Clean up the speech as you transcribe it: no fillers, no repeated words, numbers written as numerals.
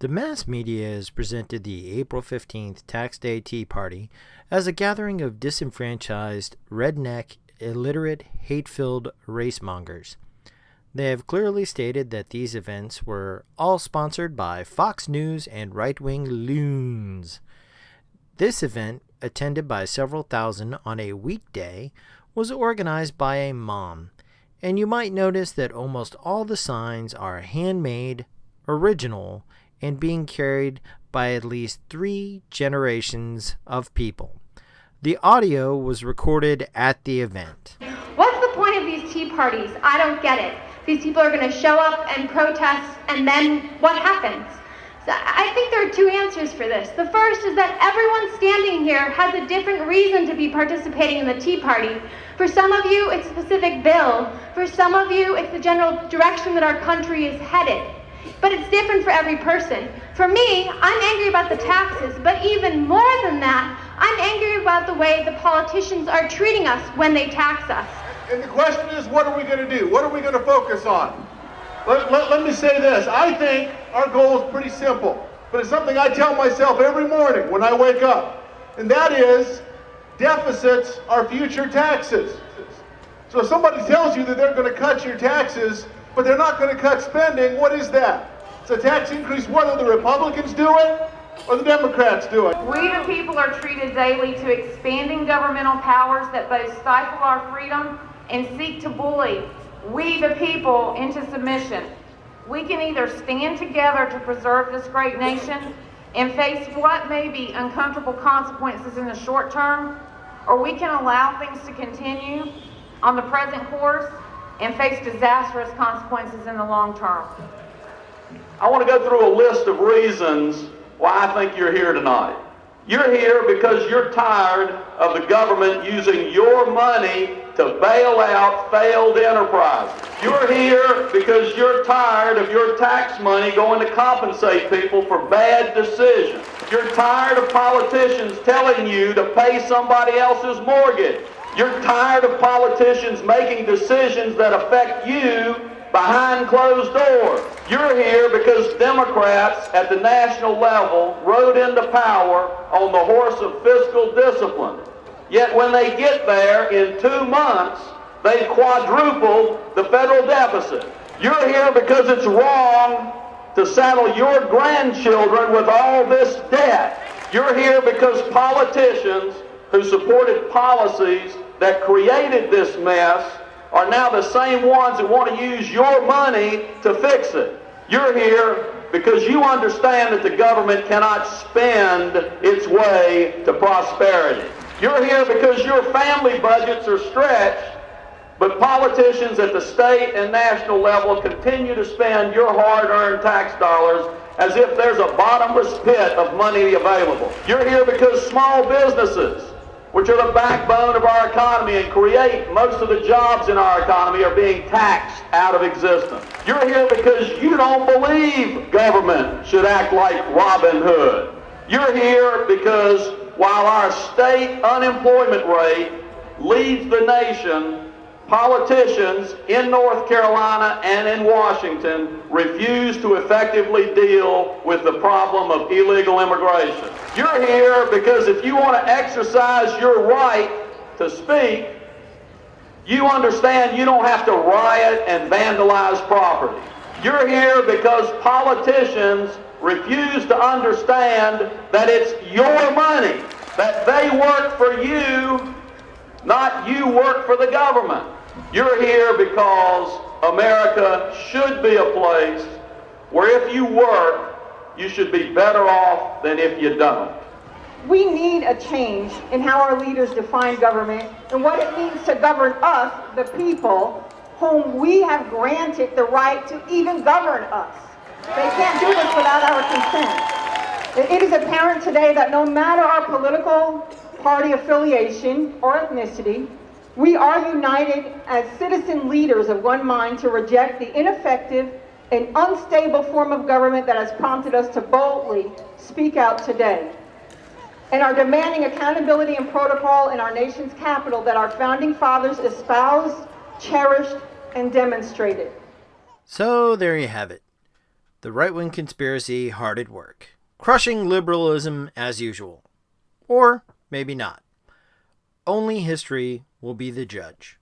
The mass media has presented the April 15th Tax Day Tea Party as a gathering of disenfranchised, redneck, illiterate, hate-filled racemongers. They have clearly stated that these events were all sponsored by Fox News and right-wing loons. This event, attended by several thousand on a weekday, was organized by a mom, and you might notice that almost all the signs are handmade, original, and being carried by at least 3 generations of people. The audio was recorded at the event. What's the point of these tea parties? I don't get it. These people are going to show up and protest, and then what happens? So I think there are 2 answers for this. The first is that everyone standing here has a different reason to be participating in the Tea Party. For some of you, it's a specific bill. For some of you, it's the general direction that our country is headed. But it's different for every person. For me, I'm angry about the taxes, but even more than that, I'm angry about the way the politicians are treating us when they tax us. And the question is, what are we going to do? What are we going to focus on? Let me say this. I think our goal is pretty simple, but it's something I tell myself every morning when I wake up, and that is deficits are future taxes. So if somebody tells you that they're going to cut your taxes, but they're not going to cut spending, what is that? It's a tax increase whether the Republicans do it or the Democrats do it. We the people are treated daily to expanding governmental powers that both stifle our freedom and seek to bully we the people into submission. We can either stand together to preserve this great nation and face what may be uncomfortable consequences in the short term, or we can allow things to continue on the present course and face disastrous consequences in the long term. I want to go through a list of reasons why I think you're here tonight. You're here because you're tired of the government using your money to bail out failed enterprises. You're here because you're tired of your tax money going to compensate people for bad decisions. You're tired of politicians telling you to pay somebody else's mortgage. You're tired of politicians making decisions that affect you behind closed doors. You're here because Democrats at the national level rode into power on the horse of fiscal discipline. Yet when they get there in 2 months, they quadrupled the federal deficit. You're here because it's wrong to saddle your grandchildren with all this debt. You're here because politicians who supported policies that created this mess are now the same ones that want to use your money to fix it. You're here because you understand that the government cannot spend its way to prosperity. You're here because your family budgets are stretched, but politicians at the state and national level continue to spend your hard-earned tax dollars as if there's a bottomless pit of money available. You're here because small businesses, which are the backbone of our economy and create most of the jobs in our economy, are being taxed out of existence. You're here because you don't believe government should act like Robin Hood. You're here because while our state unemployment rate leads the nation, politicians in North Carolina and in Washington refuse to effectively deal with the problem of illegal immigration. You're here because if you want to exercise your right to speak, you understand you don't have to riot and vandalize property. You're here because politicians refuse to understand that it's your money, that they work for you, not you work for the government. You're here because America should be a place where if you work, you should be better off than if you don't. We need a change in how our leaders define government and what it means to govern us, the people, whom we have granted the right to even govern us. They can't do this without our consent. It is apparent today that no matter our political party affiliation or ethnicity, we are united as citizen leaders of one mind to reject the ineffective and unstable form of government that has prompted us to boldly speak out today, and are demanding accountability and protocol in our nation's capital that our founding fathers espoused, cherished, and demonstrated. So there you have it. The right-wing conspiracy hard at work, crushing liberalism as usual. Or maybe not. Only history will be the judge.